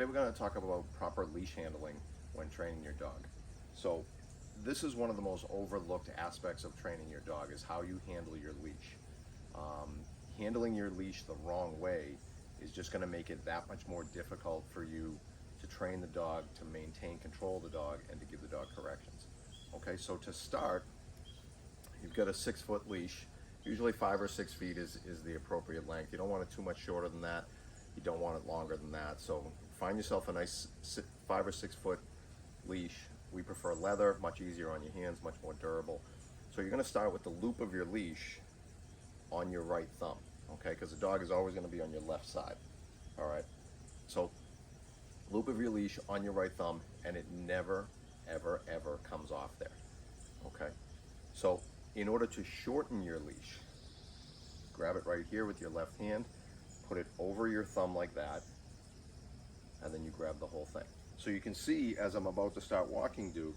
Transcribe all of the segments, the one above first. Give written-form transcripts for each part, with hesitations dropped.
Today we're going to talk about proper leash handling when training your dog. So this is one of the most overlooked aspects of training your dog, is how you handle your leash. Handling your leash the wrong way is just going to make it that much more difficult for you to train the dog, to maintain control of the dog, and to give the dog corrections. Okay, so to start, you've got a 6-foot leash. Usually 5 or 6 feet is the appropriate length. You don't want it too much shorter than that. You don't want it longer than that. So find yourself a nice 5 or 6 foot leash. We prefer leather, much easier on your hands, much more durable. So you're going to start with the loop of your leash on your right thumb, okay? Because the dog is always going to be on your left side, all right? So loop of your leash on your right thumb, and it never, ever, ever comes off there, okay? So in order to shorten your leash, grab it right here with your left hand, put it over your thumb like that, and then you grab the whole thing. So you can see, as I'm about to start walking Duke,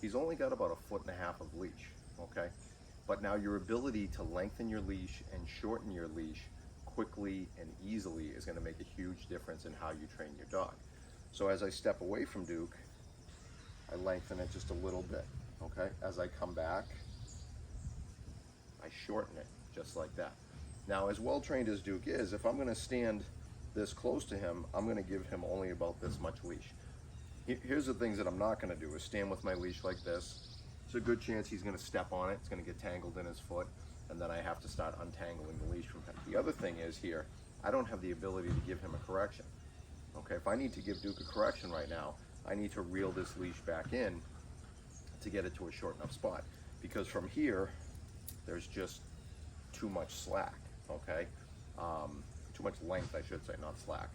he's only got about 1.5 feet of leash, okay? But now your ability to lengthen your leash and shorten your leash quickly and easily is going to make a huge difference in how you train your dog. So as I step away from Duke, I lengthen it just a little bit, okay? As I come back, I shorten it just like that. Now, as well trained as Duke is, if I'm going to stand this close to him, I'm going to give him only about this much leash. Here's the things that I'm not going to do: is stand with my leash like this. It's a good chance he's going to step on it. It's going to get tangled in his foot, and then I have to start untangling the leash from him. The other thing is, here, I don't have the ability to give him a correction. Okay, if I need to give Duke a correction right now, I need to reel this leash back in to get it to a short enough spot, because from here, there's just too much slack, okay? Too much length, I should say, not slack.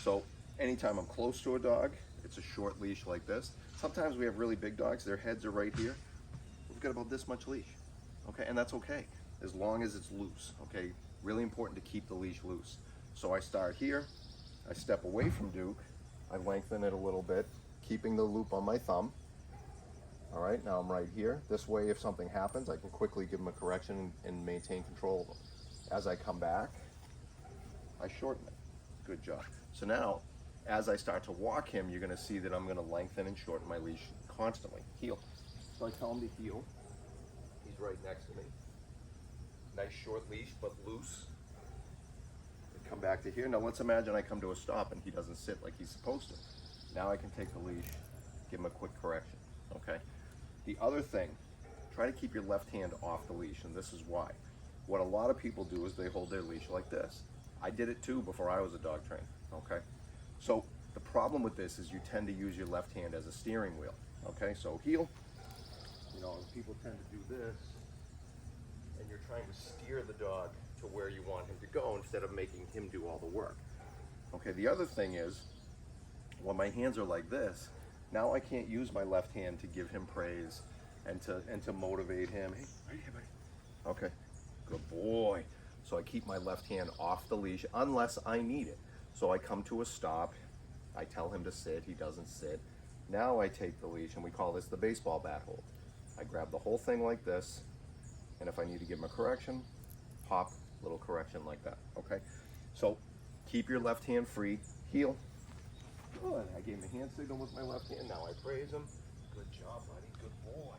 So anytime I'm close to a dog, it's a short leash like this. Sometimes we have really big dogs, their heads are right here. We've got about this much leash, okay? And that's okay, as long as it's loose, okay? Really important to keep the leash loose. So I start here, I step away from Duke, I lengthen it a little bit, keeping the loop on my thumb. All right, now I'm right here. This way, if something happens, I can quickly give him a correction and maintain control of him. As I come back, I shorten it. Good job. So now, as I start to walk him, you're going to see that I'm going to lengthen and shorten my leash constantly. Heel. So I tell him to heel. He's right next to me. Nice short leash, but loose. I come back to here. Now let's imagine I come to a stop and he doesn't sit like he's supposed to. Now I can take the leash, give him a quick correction. Okay. The other thing, try to keep your left hand off the leash, and this is why. What a lot of people do is they hold their leash like this. I did it too before I was a dog trainer, okay? So the problem with this is you tend to use your left hand as a steering wheel, okay? So heel, you know, people tend to do this, and you're trying to steer the dog to where you want him to go instead of making him do all the work. Okay, the other thing is, when my hands are like this, now I can't use my left hand to give him praise and to motivate him. Hey, right here, buddy. Okay, good boy. So I keep my left hand off the leash unless I need it. So I come to a stop, I tell him to sit, he doesn't sit. Now I take the leash, and we call this the baseball bat hold. I grab the whole thing like this, and if I need to give him a correction, pop, little correction like that, okay? So keep your left hand free, heel. Good. I gave him a hand signal with my left hand. Now I praise him. Good job, buddy. Good boy.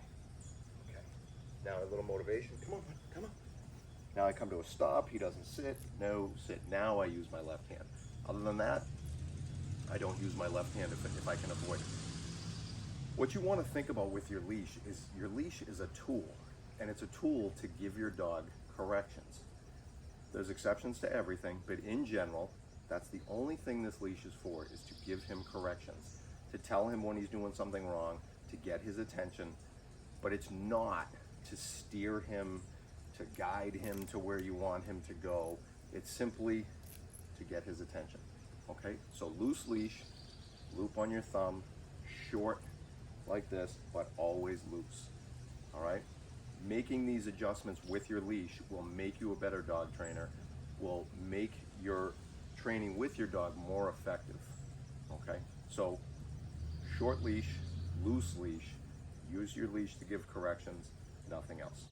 Okay. Now a little motivation. Come on, bud. Come on. Now I come to a stop. He doesn't sit. No, sit. Now I use my left hand. Other than that, I don't use my left hand if I can avoid it. What you want to think about with your leash is a tool, and it's a tool to give your dog corrections. There's exceptions to everything, but in general, that's the only thing this leash is for, is to give him corrections, to tell him when he's doing something wrong, to get his attention, but it's not to steer him, to guide him to where you want him to go. It's simply to get his attention, okay? So loose leash, loop on your thumb, short like this, but always loose, all right? Making these adjustments with your leash will make you a better dog trainer, will make your training with your dog more effective, okay? So short leash, loose leash, use your leash to give corrections, nothing else.